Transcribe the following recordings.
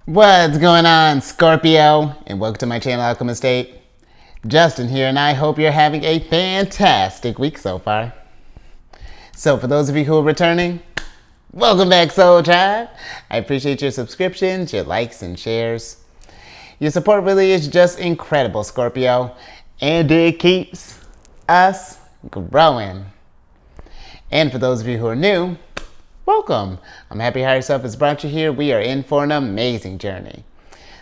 What's going on, Scorpio? And welcome to my channel, Alchemist. Justin here, and I hope you're having a fantastic week so far. So for those of you who are returning, welcome back, Soul Tribe. I appreciate your subscriptions, your likes, and shares. Your support really is just incredible, Scorpio, and it keeps us growing. And for those of you who are new, welcome. I'm happy Higher Self has brought you here. We are in for an amazing journey.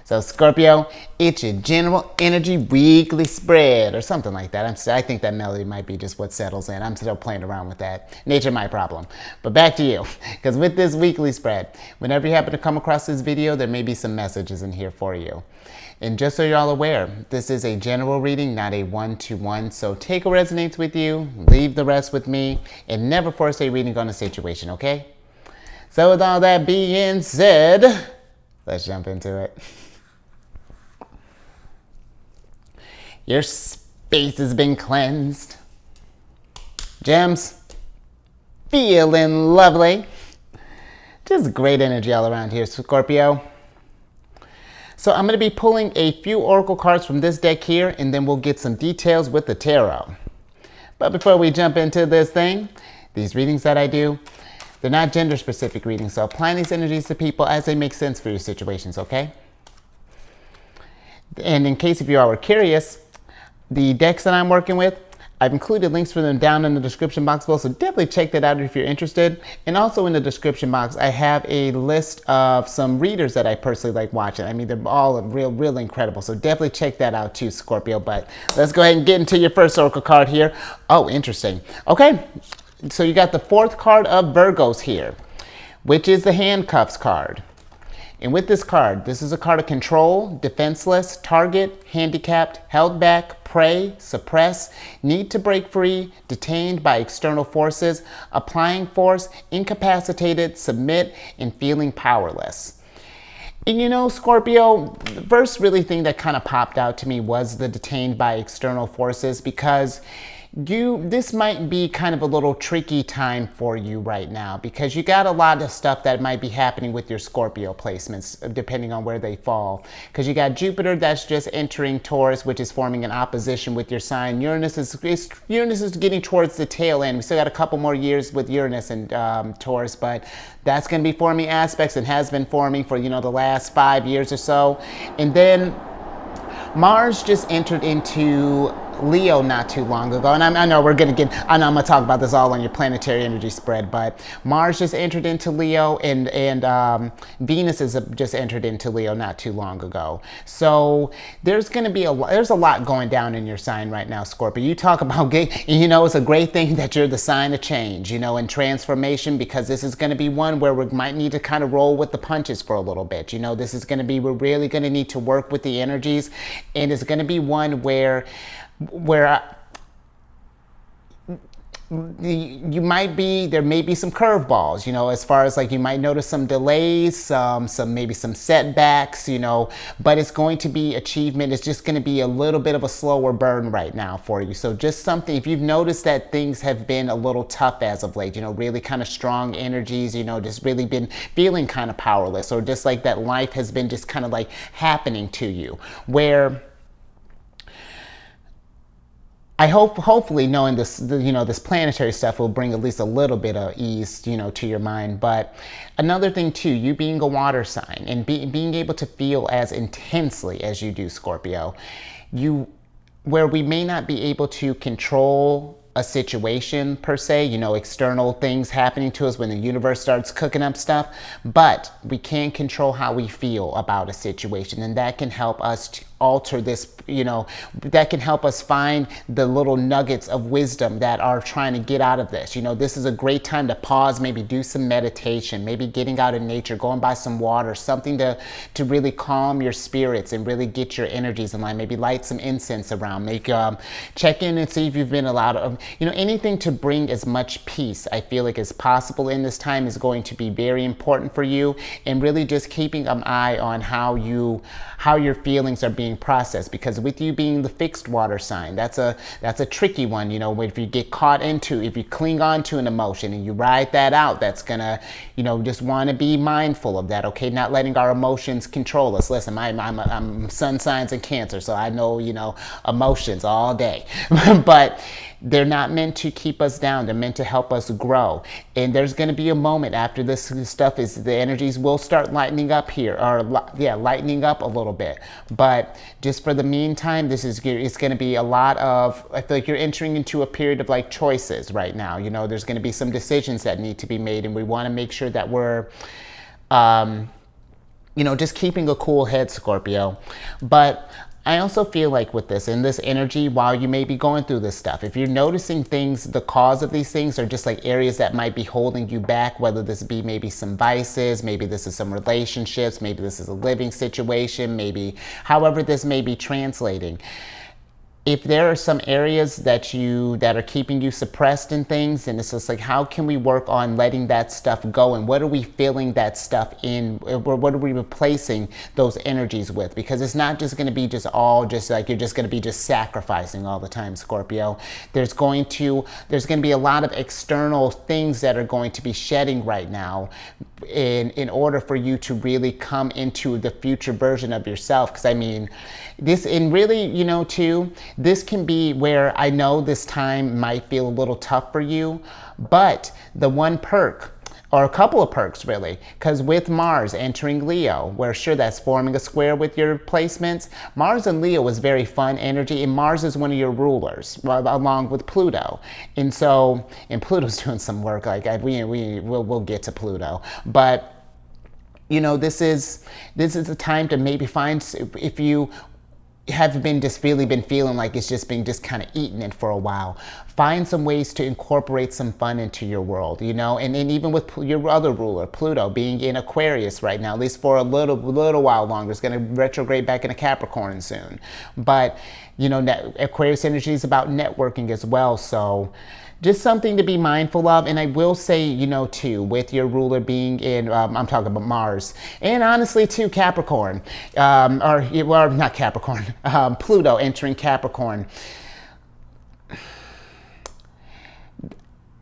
So Scorpio, it's your general energy weekly spread or something like that. I think that melody might be just what settles in. I'm still playing around with that. Nature my problem. But back to you, because with this weekly spread, whenever you happen to come across this video, there may be some messages in here for you. And just so you're all aware, this is a general reading, not a one-to-one. So take what resonates with you, leave the rest with me, and never force a reading on a situation, okay? So with all that being said, let's jump into it. Your space has been cleansed. Gems, feeling lovely. Just great energy all around here, Scorpio. So I'm going to be pulling a few oracle cards from this deck here, and then we'll get some details with the tarot. But before we jump into this thing, these readings that I do, they're not gender-specific readings, so apply these energies to people as they make sense for your situations, okay? And in case if you are curious, the decks that I'm working with, I've included links for them down in the description box below, so definitely check that out if you're interested. And also in the description box, I have a list of some readers that I personally like watching. I mean, they're all real incredible, so definitely check that out too, Scorpio. But let's go ahead and get into your first oracle card here. Oh, interesting. Okay. So you got the fourth card of Virgos here, which is the handcuffs card. And with this card, this is a card of control, defenseless, target, handicapped, held back, prey, suppress, need to break free, detained by external forces, applying force, incapacitated, submit, and feeling powerless. And you know, Scorpio, the first really thing that kind of popped out to me was the detained by external forces, because this might be kind of a little tricky time for you right now, because you got a lot of stuff that might be happening with your Scorpio placements depending on where they fall, because you got Jupiter that's just entering Taurus, which is forming an opposition with your sign. Uranus is getting towards the tail end. We still got a couple more years with Uranus and Taurus, but that's going to be forming aspects and has been forming for, you know, the last 5 years or so. And then Mars just entered into Leo not too long ago, and I know I'm gonna talk about this all on your planetary energy spread, but Mars just entered into Leo, and Venus has just entered into Leo not too long ago. So there's a lot going down in your sign right now, Scorpio. You talk about you know, it's a great thing that you're the sign of change, you know, and transformation, because this is going to be one where we might need to kind of roll with the punches for a little bit. You know, this is going to be, we're really going to need to work with the energies, and it's going to be one where there may be some curveballs, you know, as far as like you might notice some delays, maybe some setbacks, you know, but it's going to be achievement. It's just going to be a little bit of a slower burn right now for you. So just something, if you've noticed that things have been a little tough as of late, you know, really kind of strong energies, you know, just really been feeling kind of powerless, or just like that life has been just kind of like happening to you, where I hopefully knowing this, you know, this planetary stuff will bring at least a little bit of ease, you know, to your mind. But another thing too, you being a water sign and being able to feel as intensely as you do, Scorpio, where we may not be able to control a situation per se, you know, external things happening to us when the universe starts cooking up stuff, but we can control how we feel about a situation, and that can help us to alter this, you know, that can help us find the little nuggets of wisdom that are trying to get out of this. You know, this is a great time to pause, maybe do some meditation, maybe getting out in nature, going by some water, something to really calm your spirits and really get your energies in line. Maybe light some incense around, check in and see if you've been allowed, you know, anything to bring as much peace, I feel like, as possible in this time is going to be very important for you, and really just keeping an eye on how your feelings are being being processed, because with you being the fixed water sign, that's a tricky one. You know, if you get caught into, if you cling on to an emotion and you ride that out, that's gonna, you know, just want to be mindful of that. Okay, not letting our emotions control us. Listen, I'm sun signs and Cancer, so I know, you know, emotions all day. But they're not meant to keep us down. They're meant to help us grow. And there's going to be a moment after this stuff is, the energies will start lightening up here, or lightening up a little bit. But just for the meantime, it's going to be a lot of, I feel like you're entering into a period of like choices right now. You know, there's going to be some decisions that need to be made, and we want to make sure that we're, you know, just keeping a cool head, Scorpio. But I also feel like with this, in this energy, while you may be going through this stuff, if you're noticing things, the cause of these things are just like areas that might be holding you back, whether this be maybe some vices, maybe this is some relationships, maybe this is a living situation, maybe however this may be translating. If there are some areas that are keeping you suppressed in things, and it's just like, how can we work on letting that stuff go, and what are we filling that stuff in, or what are we replacing those energies with? Because it's not just going to be just like you're just going to be just sacrificing all the time, Scorpio. There's going to be a lot of external things that are going to be shedding right now in order for you to really come into the future version of yourself. Because I mean, this, and really, you know, too, this can be where I know this time might feel a little tough for you, but the one perk, or a couple of perks really, because with Mars entering Leo, where sure, that's forming a square with your placements, Mars and Leo is very fun energy, and Mars is one of your rulers, along with Pluto. And so, and Pluto's doing some work, like we'll get to Pluto, but you know, this is a time to maybe find, if you have been just really been feeling like it's just been just kind of eating it for a while, find some ways to incorporate some fun into your world, you know. And even with your other ruler, Pluto, being in Aquarius right now, at least for a little while longer, it's going to retrograde back into Capricorn soon. But you know, Aquarius energy is about networking as well, so just something to be mindful of. And I will say, you know, too, with your ruler being in, I'm talking about Mars, and honestly, too, Capricorn, or not Capricorn, Pluto entering Capricorn.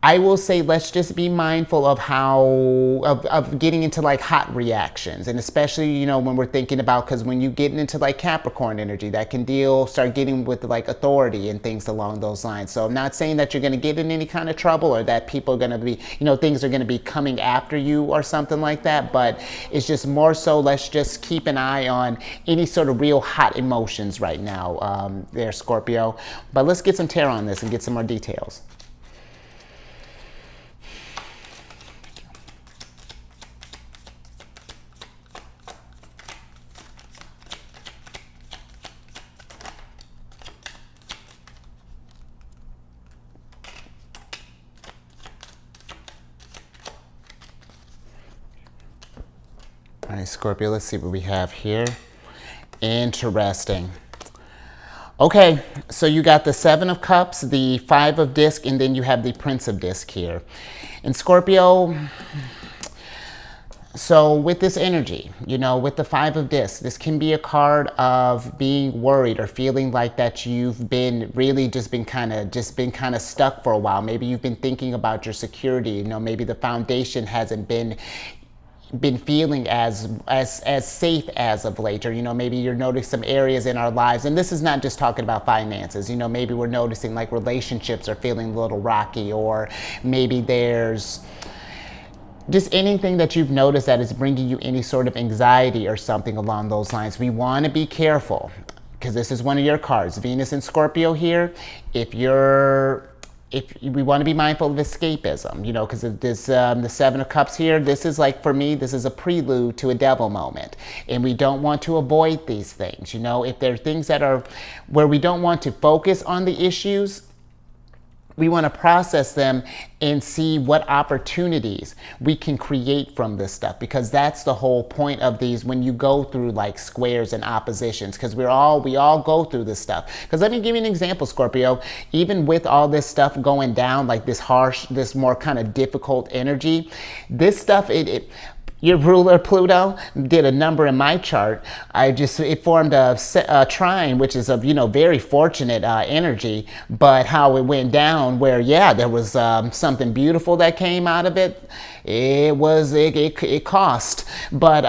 I will say, let's just be mindful of of getting into like hot reactions, and especially, you know, when we're thinking about, because when you get into like Capricorn energy, that can start getting with like authority and things along those lines. So I'm not saying that you're going to get in any kind of trouble, or that people are going to be, you know, things are going to be coming after you or something like that, but it's just more so, let's just keep an eye on any sort of real hot emotions right now, there, Scorpio. But let's get some tarot on this and get some more details. All right, Scorpio, let's see what we have here. Interesting. Okay, so you got the Seven of Cups, the Five of Discs, and then you have the Prince of Discs here. And Scorpio, so with this energy, you know, with the Five of Discs, this can be a card of being worried or feeling like that you've been really just been kind of stuck for a while. Maybe you've been thinking about your security, you know, maybe the foundation hasn't been feeling as safe as of late, or you know, maybe you're noticing some areas in our lives, and this is not just talking about finances, you know, maybe we're noticing like relationships are feeling a little rocky, or maybe there's just anything that you've noticed that is bringing you any sort of anxiety or something along those lines. We want to be careful, because this is one of your cards, Venus and Scorpio here. If we want to be mindful of escapism, you know, because this the Seven of Cups here, this is like, for me, this is a prelude to a devil moment, and we don't want to avoid these things. You know, if there are things that are where we don't want to focus on the issues, we want to process them and see what opportunities we can create from this stuff, because that's the whole point of these when you go through like squares and oppositions, because we all go through this stuff. Because let me give you an example, Scorpio. Even with all this stuff going down, like this harsh, this more kind of difficult energy, this stuff, your ruler Pluto did a number in my chart. It formed a trine, which is a very fortunate energy. But how it went down, where there was something beautiful that came out of it. It cost, but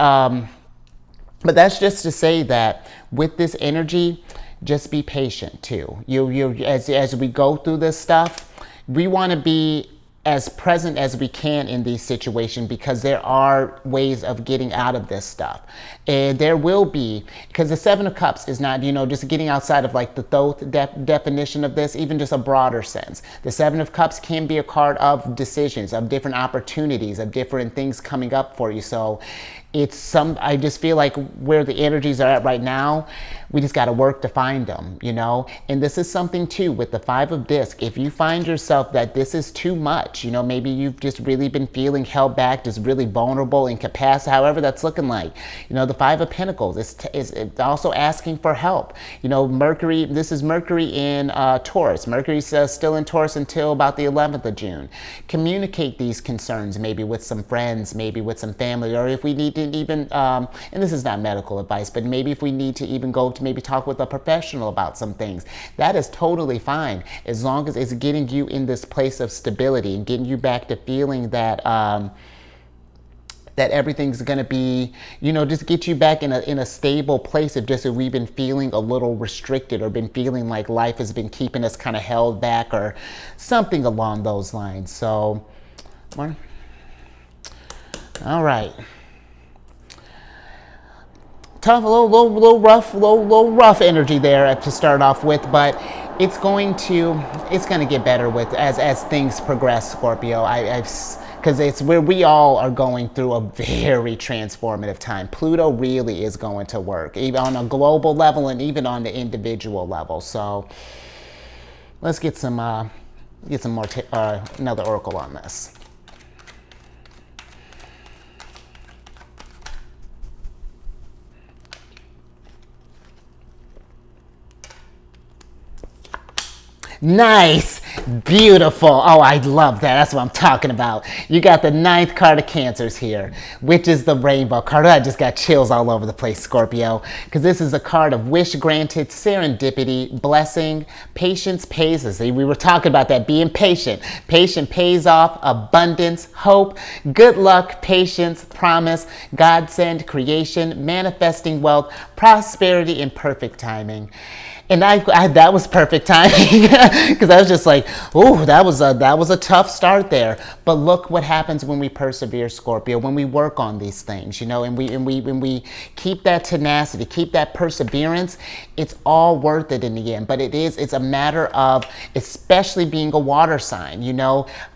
that's just to say that with this energy, just be patient too. As we go through this stuff, we want to be as present as we can in these situations, because there are ways of getting out of this stuff. And there will be, because the Seven of Cups is not, just getting outside of like the Thoth definition of this, even just a broader sense. The Seven of Cups can be a card of decisions, of different opportunities, of different things coming up for you. So I just feel like where the energies are at right now, we just got to work to find them, And this is something too with the Five of Discs. If you find yourself that this is too much, maybe you've just really been feeling held back, just really vulnerable, incapacitated, however that's looking like. The Five of Pentacles is also asking for help. Mercury, this is Mercury in Taurus. Mercury's still in Taurus until about the 11th of June. Communicate these concerns maybe with some friends, maybe with some family, or if we need to even, and this is not medical advice, but maybe if we need to even go to maybe talk with a professional about some things, that is totally fine, as long as it's getting you in this place of stability and getting you back to feeling that that everything's going to be, just get you back in a stable place of just if we've been feeling a little restricted or been feeling like life has been keeping us kind of held back or something along those lines. So, all right. Tough, a little rough energy there to start off with, but it's going to get better with as things progress, Scorpio. Because it's where we all are going through a very transformative time. Pluto really is going to work, even on a global level and even on the individual level. So let's get some more another oracle on this. Nice. Beautiful. Oh, I love that. That's what I'm talking about. You got the 9th card of Cancers here, which is the rainbow card. I just got chills all over the place, Scorpio, because this is a card of wish granted, serendipity, blessing, patience pays. See, we were talking about that, being patient. Patient pays off, abundance, hope, good luck, patience, promise, godsend, creation, manifesting wealth, prosperity, and perfect timing. And that was perfect timing, because I was just like, oh, that was a tough start there. But look what happens when we persevere, Scorpio, when we work on these things, and we keep that tenacity, keep that perseverance. It's all worth it in the end. But it's a matter of, especially being a water sign,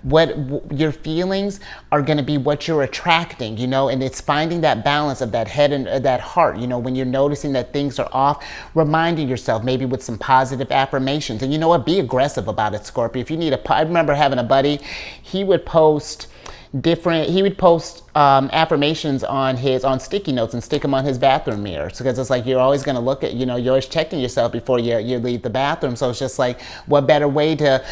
what your feelings are going to be what you're attracting, and it's finding that balance of that head and that heart, when you're noticing that things are off, reminding yourself maybe with some positive affirmations. And you know what? Be aggressive about it, Scorpio. If you need I remember having a buddy, he would post affirmations on sticky notes and stick them on his bathroom mirror. So, because it's like you're always going to look at, you're always checking yourself before you leave the bathroom. So it's just like, what better way to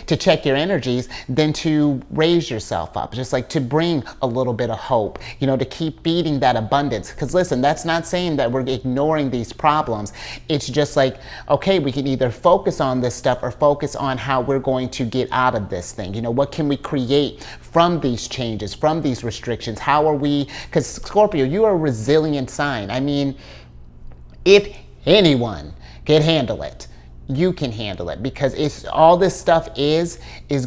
check your energies than to raise yourself up, just like to bring a little bit of hope, to keep feeding that abundance. Because listen, that's not saying that we're ignoring these problems. It's just like, okay, we can either focus on this stuff or focus on how we're going to get out of this thing. What can we create from these changes, from these restrictions? How are we, because Scorpio, you are a resilient sign. I mean, if anyone can handle it, you can handle it, because it's all this stuff is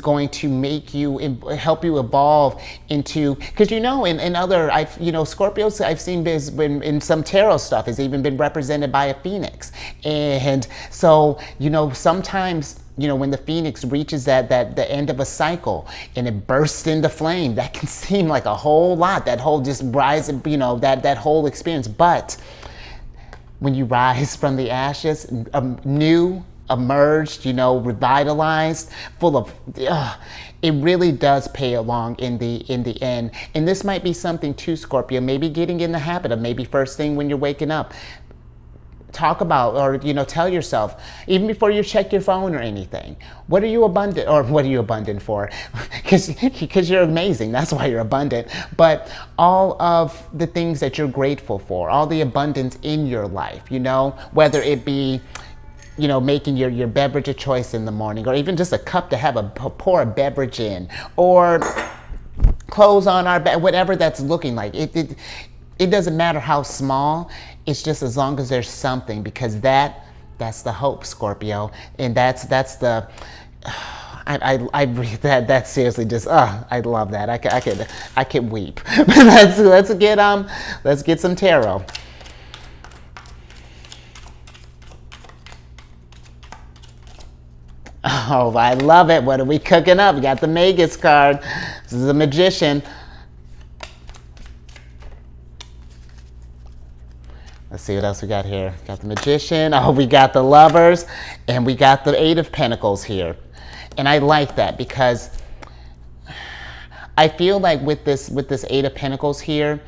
going to make you, help you evolve into, because in other, Scorpios I've seen in some tarot stuff has even been represented by a phoenix. And so, sometimes, when the phoenix reaches the end of a cycle and it bursts into flame, that can seem like a whole lot, that whole just rise, that whole experience. But when you rise from the ashes, new, emerged, revitalized, full of, it really does pay along in the end. And this might be something too, Scorpio, maybe getting in the habit of maybe first thing when you're waking up, talk about, or tell yourself, even before you check your phone or anything, what are you abundant, or what are you abundant for? Because you're amazing, that's why you're abundant. But all of the things that you're grateful for, all the abundance in your life, whether it be making your beverage of choice in the morning, or even just a cup to pour a beverage in, or clothes on our back, whatever that's looking like. It doesn't matter how small. It's just as long as there's something, because that's the hope, Scorpio, and that's the. That seriously just I love that. I could weep. let's get some tarot. Oh, I love it. What are we cooking up? We got the Magus card. This is a Magician. Let's see what else we got here. Got the Magician. Oh, we got the Lovers. And we got the Eight of Pentacles here. And I like that, because I feel like with this Eight of Pentacles here,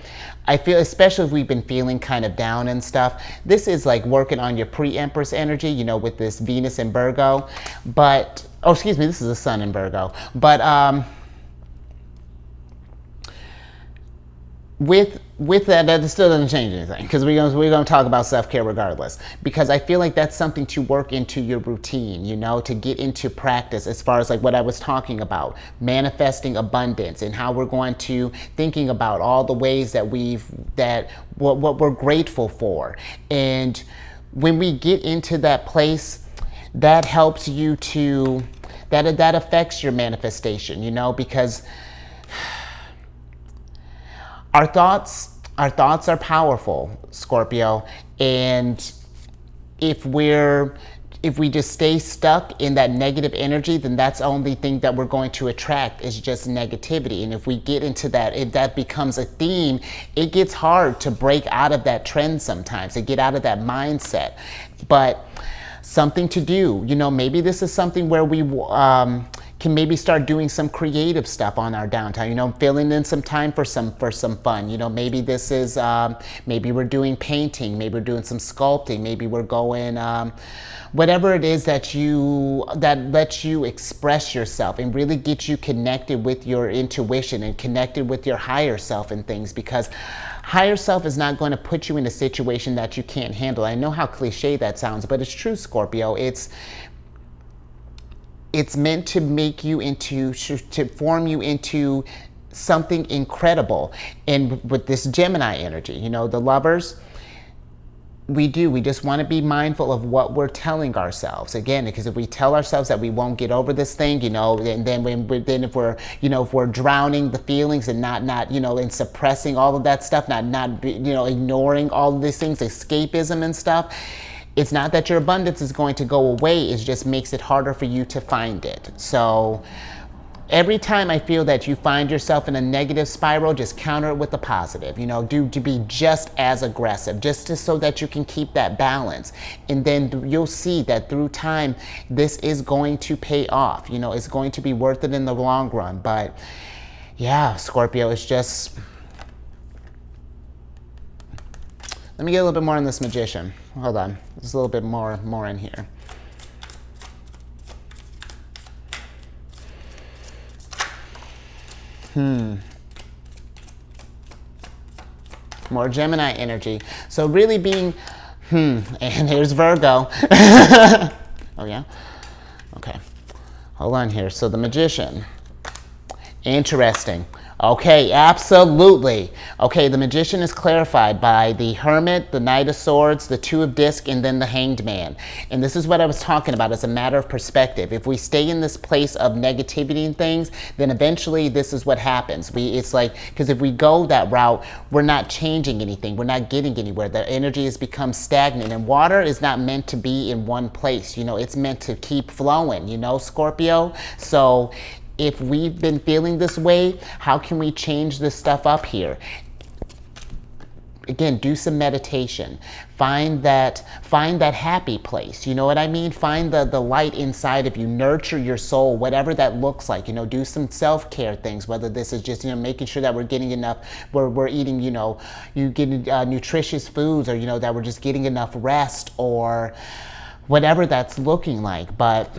I feel, especially if we've been feeling kind of down and stuff, this is like working on your pre-Empress energy, with this Venus in Virgo. But, oh, excuse me, this is the Sun in Virgo. But with that still doesn't change anything, because we're gonna talk about self-care regardless, because I feel like that's something to work into your routine, to get into practice, as far as like what I was talking about, manifesting abundance, and how we're going to thinking about all the ways that what we're grateful for. And when we get into that place, that helps you that affects your manifestation, because our thoughts are powerful, Scorpio, and if we just stay stuck in that negative energy, then that's the only thing that we're going to attract, is just negativity. And if we get into that, if that becomes a theme, it gets hard to break out of that trend sometimes, to get out of that mindset. But something to do, maybe this is something where we can maybe start doing some creative stuff on our downtime, filling in some time for some fun. Maybe this is, maybe we're doing painting, maybe we're doing some sculpting, maybe we're going, whatever it is that lets you express yourself and really get you connected with your intuition and connected with your higher self and things, because higher self is not going to put you in a situation that you can't handle. I know how cliche that sounds, but it's true, Scorpio. It's meant to make you to form you into something incredible. And with this Gemini energy, the Lovers, we just want to be mindful of what we're telling ourselves. Again, because if we tell ourselves that we won't get over this thing, and then if we're drowning the feelings and not and suppressing all of that stuff, not ignoring all of these things, escapism and stuff, it's not that your abundance is going to go away, it just makes it harder for you to find it. So every time I feel that you find yourself in a negative spiral, just counter it with a positive. To be just as aggressive, just so that you can keep that balance. And then you'll see that through time, this is going to pay off. It's going to be worth it in the long run. But yeah, Scorpio, it's just... Let me get a little bit more on this Magician. Hold on. There's a little bit more in here. More Gemini energy. So really being, and here's Virgo. Oh yeah? Okay. Hold on here. So the Magician. Interesting. Okay, absolutely. Okay, the Magician is clarified by the Hermit, the Knight of Swords, the Two of Discs, and then the Hanged Man. And this is what I was talking about as a matter of perspective. If we stay in this place of negativity and things, then eventually this is what happens. It's like, because if we go that route, we're not changing anything. We're not getting anywhere. The energy has become stagnant. And water is not meant to be in one place. It's meant to keep flowing, Scorpio? So if we've been feeling this way, how can we change this stuff up here? again, do some meditation. Find that happy place. You know what I mean? Find the light inside of you. Nurture your soul, whatever that looks like. You know, do some self-care things, whether this is just, you know, making sure that we're getting enough, we're eating, you know, you getting nutritious foods, or, you know, that we're just getting enough rest, or whatever that's looking like. But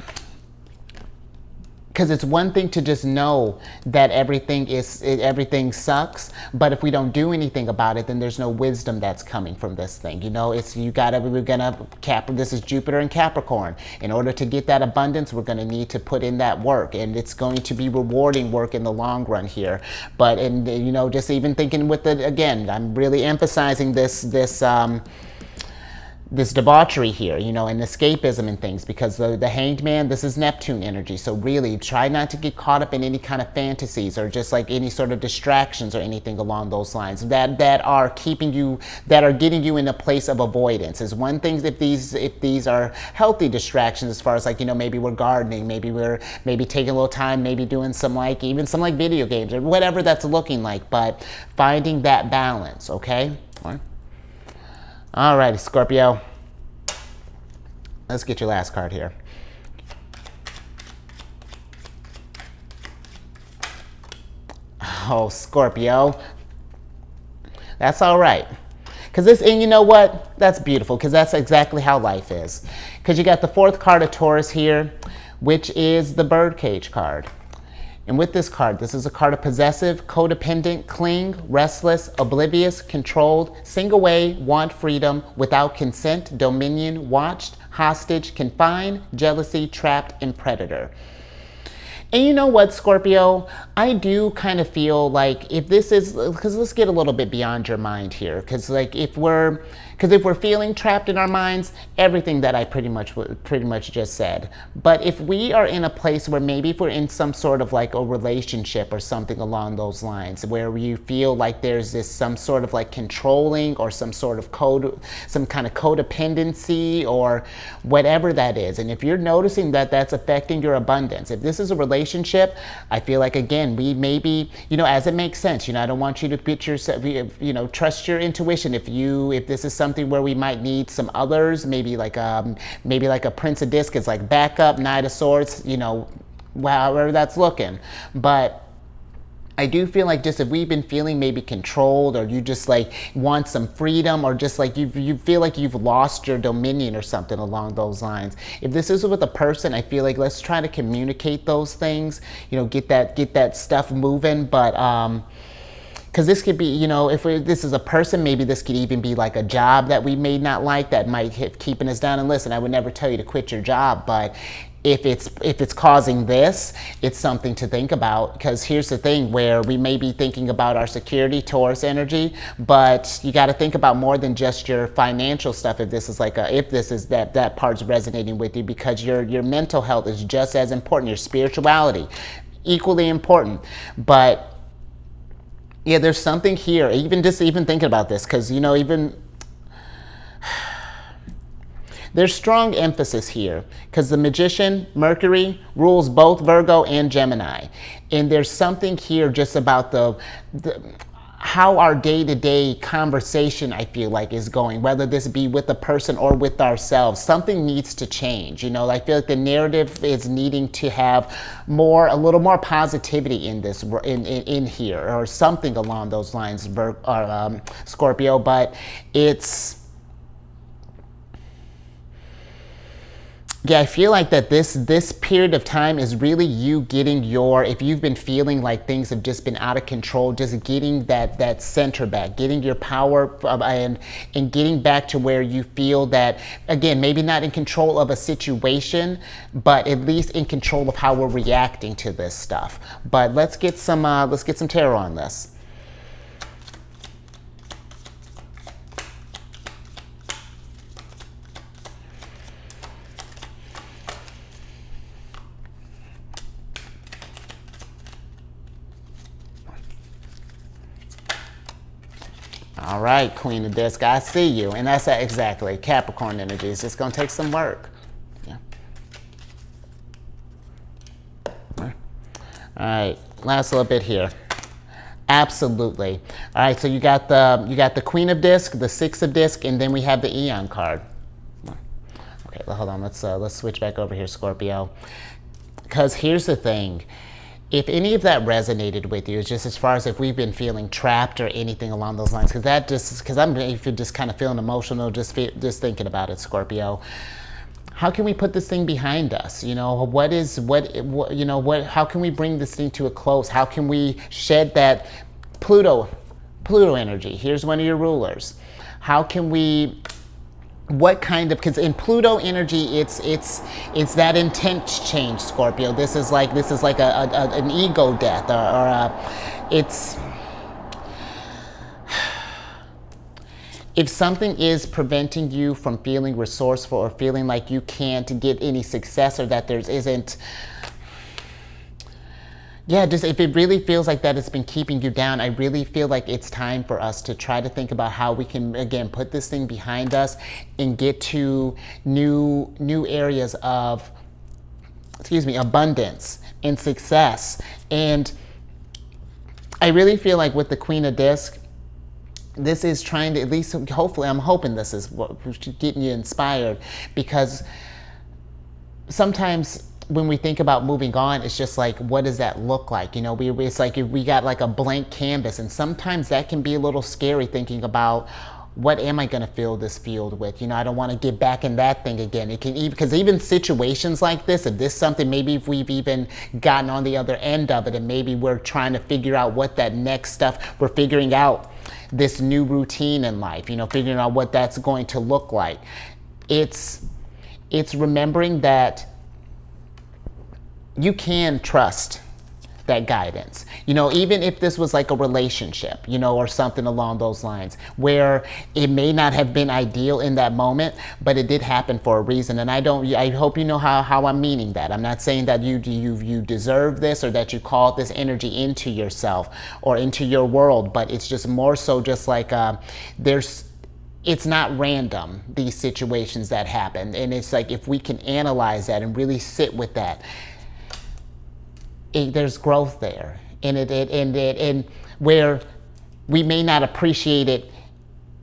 because it's one thing to just know that everything sucks, but if we don't do anything about it, then there's no wisdom that's coming from this thing. You know, this is Jupiter and Capricorn. In order to get that abundance, we're gonna need to put in that work, and it's going to be rewarding work in the long run here. But, and you know, just even thinking with the, again, I'm really emphasizing this debauchery here, you know, and escapism and things, because the Hanged Man, this is Neptune energy. So really try not to get caught up in any kind of fantasies, or just like any sort of distractions or anything along those lines that are getting you in a place of avoidance. Is one thing if these are healthy distractions, as far as like, you know, maybe we're gardening, maybe we're taking a little time, maybe doing some like video games or whatever that's looking like, but finding that balance. Okay. All righty, Scorpio. Let's get your last card here. Oh, Scorpio. That's all right. And you know what? That's beautiful, because that's exactly how life is. Because you got the fourth card of Taurus here, which is the birdcage card. And with this card, this is a card of possessive, codependent, cling, restless, oblivious, controlled, sing away, want freedom, without consent, dominion, watched, hostage, confined, jealousy, trapped, and predator. And you know what, Scorpio? I do kind of feel like if this is, because let's get a little bit beyond your mind here, because like if we're feeling trapped in our minds, everything that I pretty much just said. But if we are in a place where maybe if we're in some sort of like a relationship or something along those lines, where you feel like there's some sort of like controlling, or some kind of codependency, or whatever that is, and if you're noticing that that's affecting your abundance, if this is a relationship, I feel like, again, we maybe, you know, as it makes sense, you know, I don't want you to put yourself, you know, trust your intuition. If this is something where we might need some others, maybe like a Prince of Discus, like backup, Knight of Swords, you know, however that's looking. But I do feel like just if we've been feeling maybe controlled, or you just like want some freedom, or just like you feel like you've lost your dominion or something along those lines. If this is with a person, I feel like let's try to communicate those things, you know, get that stuff moving. But because this could be, you know, if this is a person, maybe this could even be like a job that we may not like, that might keeping us down. And listen, I would never tell you to quit your job, but if it's causing this, it's something to think about. Because here's the thing, where we may be thinking about our security, Taurus energy, but you got to think about more than just your financial stuff. If this is that part's resonating with you, because your mental health is just as important. Your spirituality, equally important. But yeah, there's something here. Even thinking about this, because you know, there's strong emphasis here, because the Magician, Mercury, rules both Virgo and Gemini. And there's something here just about how our day-to-day conversation, I feel like, is going, whether this be with a person or with ourselves. Something needs to change. You know, I feel like the narrative is needing to have a little more positivity in this, in here, or something along those lines, Scorpio. But yeah, I feel like that this period of time is really you getting if you've been feeling like things have just been out of control, just getting that center back, getting your power, and getting back to where you feel that, again, maybe not in control of a situation, but at least in control of how we're reacting to this stuff. But let's get some tarot on this. All right, Queen of Disc, I see you. And that's exactly Capricorn energy. It's just going to take some work. Yeah. All right, last little bit here. Absolutely. All right, so you got the Queen of Disc, the Six of Disc, and then we have the Eon card. Okay, well, hold on. Let's switch back over here, Scorpio. Because here's the thing. If any of that resonated with you, just as far as if we've been feeling trapped or anything along those lines, because I'm if you're just kind of feeling emotional, just thinking about it, Scorpio. How can we put this thing behind us? You know, how can we bring this thing to a close? How can we shed that Pluto energy? Here's one of your rulers. How can we, what kind of, because in Pluto energy, it's that intense change, Scorpio. This is like an ego death, it's, if something is preventing you from feeling resourceful or feeling like you can't get any success or that just if it really feels like that it's been keeping you down, I really feel like it's time for us to try to think about how we can, again, put this thing behind us and get to new areas of, abundance and success. And I really feel like with the Queen of Disc, this is trying to, at least hopefully, I'm hoping this is what's getting you inspired, because sometimes when we think about moving on, it's just like, what does that look like? You know, it's like we got like a blank canvas, and sometimes that can be a little scary, thinking about, what am I going to fill this field with? You know, I don't want to get back in that thing again. It can even, because even situations like this, if this is something, maybe if we've even gotten on the other end of it, and maybe we're trying to figure out what that next stuff, we're figuring out this new routine in life, you know, figuring out what that's going to look like. It's remembering that you can trust that guidance. You know, even if this was like a relationship, you know, or something along those lines, where it may not have been ideal in that moment, but it did happen for a reason. And I hope you know how I'm meaning that. I'm not saying that you deserve this, or that you called this energy into yourself or into your world, but it's just more so just like it's not random, these situations that happen. And it's like, if we can analyze that and really sit with that, there's growth there, and where we may not appreciate it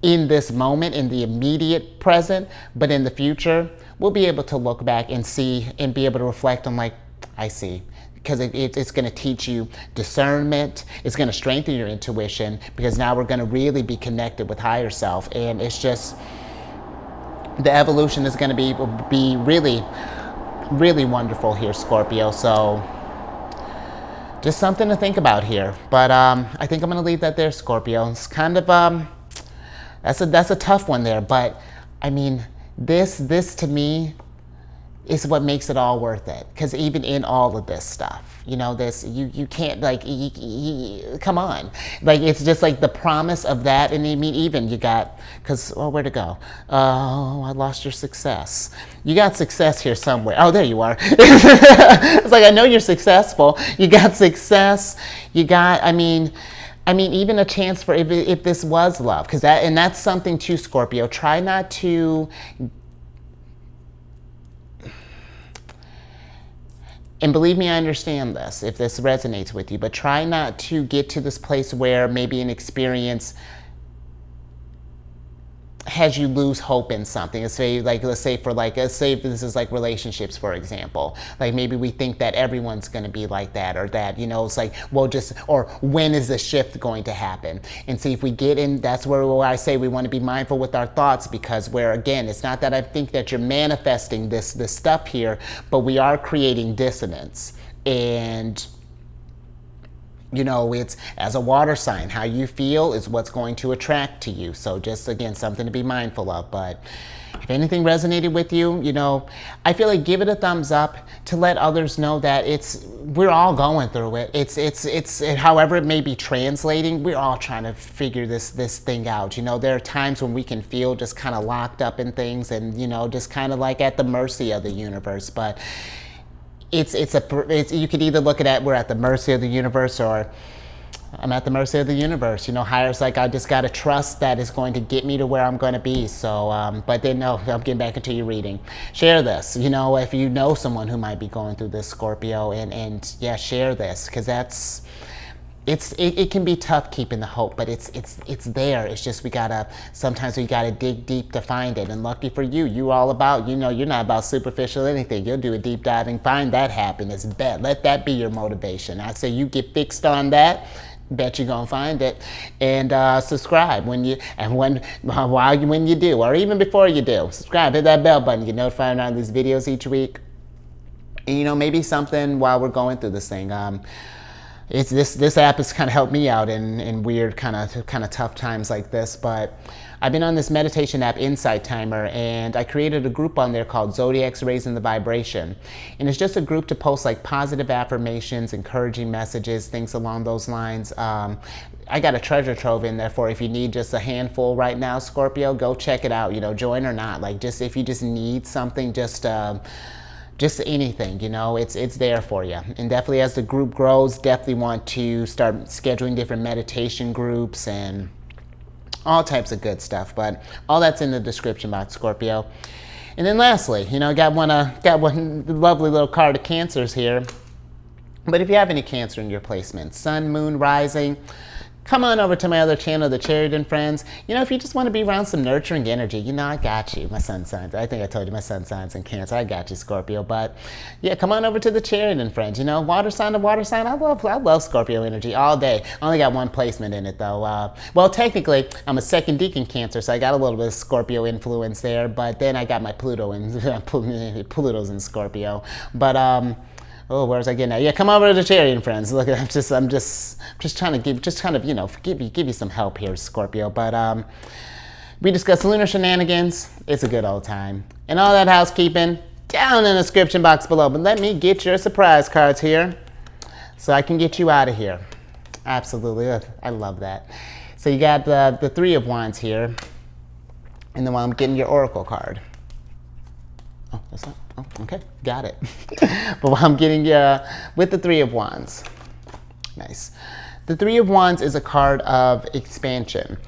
in this moment, in the immediate present, but in the future, we'll be able to look back and see and be able to reflect on, like, I see. Because it's going to teach you discernment. It's going to strengthen your intuition, because now we're going to really be connected with higher self, and it's just, the evolution is going to be really, really wonderful here, Scorpio. So just something to think about here. But I think I'm going to leave that there, Scorpio. It's kind of, that's a tough one there. But I mean, this to me is what makes it all worth it. Because even in all of this stuff, you know, this, you can't, like, come on. Like, it's just like the promise of that. And I mean, even you got, because, oh, where'd it go? Oh, I lost your success. You got success here somewhere. Oh, there you are. It's like, I know you're successful. You got success. You got, I mean, even a chance for if this was love, because that's something too, Scorpio. Try not to, and believe me, I understand this, if this resonates with you, but try not to get to this place where maybe an experience has you lose hope in something. Let's say if this is like relationships, for example. Like, maybe we think that everyone's going to be like that, or that, you know, it's like, well, or when is the shift going to happen? And see, if we get in, that's where I say we want to be mindful with our thoughts, because again, it's not that I think that you're manifesting this stuff here, but we are creating dissonance. And you know, it's, as a water sign, how you feel is what's going to attract to you. So just, again, something to be mindful of. But if anything resonated with you, you know, I feel like give it a thumbs up to let others know that we're all going through it. It's however it may be translating, we're all trying to figure this thing out. You know, there are times when we can feel just kind of locked up in things, and, you know, just kind of like at the mercy of the universe. But you could either look at it, we're at the mercy of the universe, or I'm at the mercy of the universe. You know, higher's like, I just got to trust that it's going to get me to where I'm going to be. So, but then, no, I'm getting back into your reading. Share this, you know, if you know someone who might be going through this, Scorpio, and yeah, share this, because it can be tough keeping the hope, but it's there. It's just sometimes we gotta dig deep to find it. And lucky for you, you're not about superficial anything. You'll do a deep dive and find that happiness. Let that be your motivation. I say you get fixed on that. Bet you're gonna find it. And subscribe when you do, or even before you do. Subscribe, hit that bell button, get notified on these videos each week. And maybe something while we're going through this thing. This app has kind of helped me out in weird kind of tough times like this. But I've been on this meditation app, Insight Timer, and I created a group on there called Zodiac's Raising the Vibration. And it's just a group to post like positive affirmations, encouraging messages, things along those lines. I got a treasure trove in there for if you need just a handful right now, Scorpio, go check it out. Join or not. Like if you just need something, just anything, it's there for you. And definitely as the group grows, definitely want to start scheduling different meditation groups and all types of good stuff. But all that's in the description box, Scorpio. And then lastly, got one lovely little card of Cancers here. But if you have any Cancer in your placement, Sun, Moon, Rising, come on over to my other channel, The Chariot and Friends. If you just want to be around some nurturing energy, I got you. My sun signs. I think I told you my sun signs in Cancer. I got you, Scorpio. But yeah, come on over to The Chariot and Friends. Water sign to water sign. I love Scorpio energy all day. I only got one placement in it though. Well, technically, I'm a second deacon Cancer, so I got a little bit of Scorpio influence there. But then I got my Pluto and Pluto's in Scorpio. But oh, where was I getting at? Yeah, come over to The Chariot and Friends. Look, I'm just trying to give you some help here, Scorpio. But we discuss lunar shenanigans. It's a good old time. And all that housekeeping down in the description box below. But let me get your surprise cards here so I can get you out of here. Absolutely, I love that. So you got the Three of Wands here, and then while I'm getting your Oracle card. Oh, that's not. Oh, okay, got it. But while I'm getting with the Three of Wands. Nice. The Three of Wands is a card of expansion.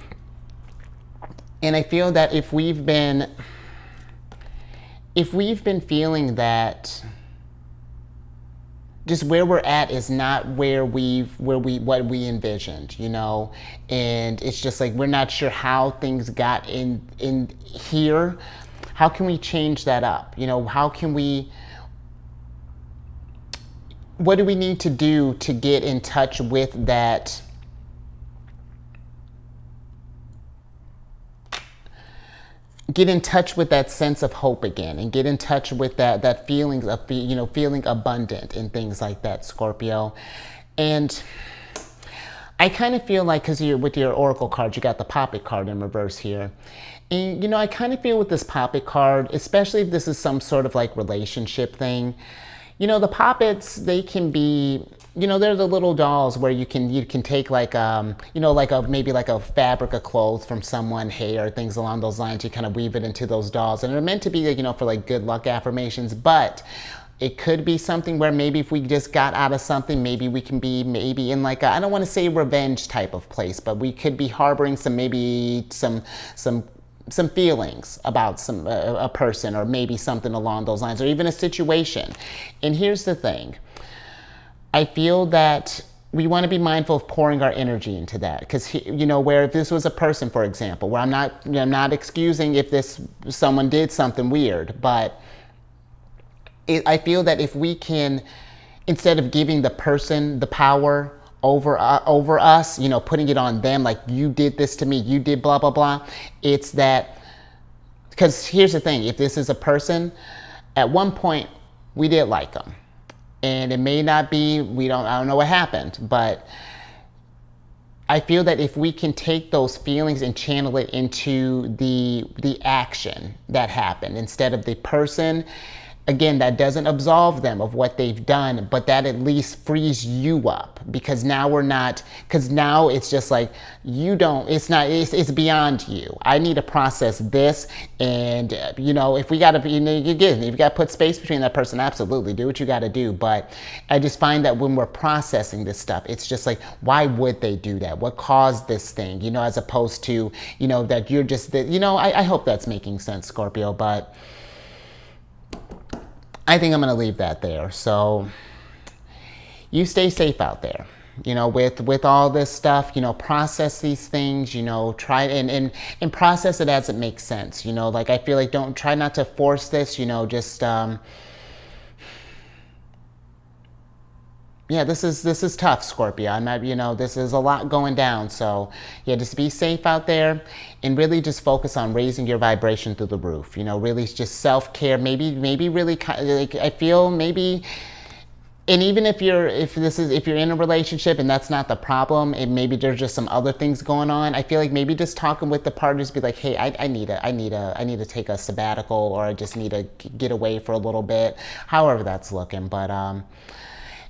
And I feel that if we've been feeling that just where we're at is not what we envisioned, and it's just like we're not sure how things got in here. How can we change that up? What do we need to do to get in touch with that? Get in touch with that sense of hope again, and get in touch with that feeling of feeling abundant and things like that, Scorpio. And I kind of feel like, because with your Oracle card, you got the Poppet card in reverse here. And, I kind of feel with this Poppet card, especially if this is some sort of like relationship thing, the Poppets, they can be, they're the little dolls where you can take like, maybe like a fabric of clothes from someone, hair, things along those lines. You kind of weave it into those dolls. And they're meant to be, for like good luck affirmations. But it could be something where maybe if we just got out of something, maybe we can be in like I don't want to say revenge type of place, but we could be harboring some feelings about a person, or maybe something along those lines, or even a situation. And here's the thing. I feel that we want to be mindful of pouring our energy into that, because where if this was a person, for example, where I'm not excusing if someone did something weird, but I feel that if we can, instead of giving the person the power over us, putting it on them, like you did this to me, you did blah, blah, blah. It's that, because here's the thing, if this is a person, at one point we did like them. And it may not be, I don't know what happened, but I feel that if we can take those feelings and channel it into the action that happened, instead of the person, again, that doesn't absolve them of what they've done, but that at least frees you up, because now now it's just like, it's beyond you. I need to process this. And, if we got to, if you got to put space between that person, absolutely do what you got to do. But I just find that when we're processing this stuff, it's just like, why would they do that? What caused this thing? As opposed to, that you're just, I hope that's making sense, Scorpio, but I think I'm going to leave that there. So you stay safe out there. you know, with all this stuff, you know, process these things, you know, try and process it as it makes sense, you know, like I feel like don't try not to force this, you know, just yeah, this is tough, Scorpio. I'm not, you know, this is a lot going down. So yeah, just be safe out there and really just focus on raising your vibration through the roof. You know, really just self-care. Maybe really like I feel maybe. And even if you're in a relationship and that's not the problem, and maybe there's just some other things going on, I feel like maybe just talking with the partners, be like, hey, I need to take a sabbatical, or I just need to get away for a little bit, however that's looking. But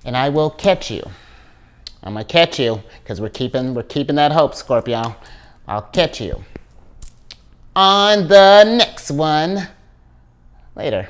and I will catch you. I'm gonna catch you because we're keeping that hope, Scorpio. I'll catch you on the next one later.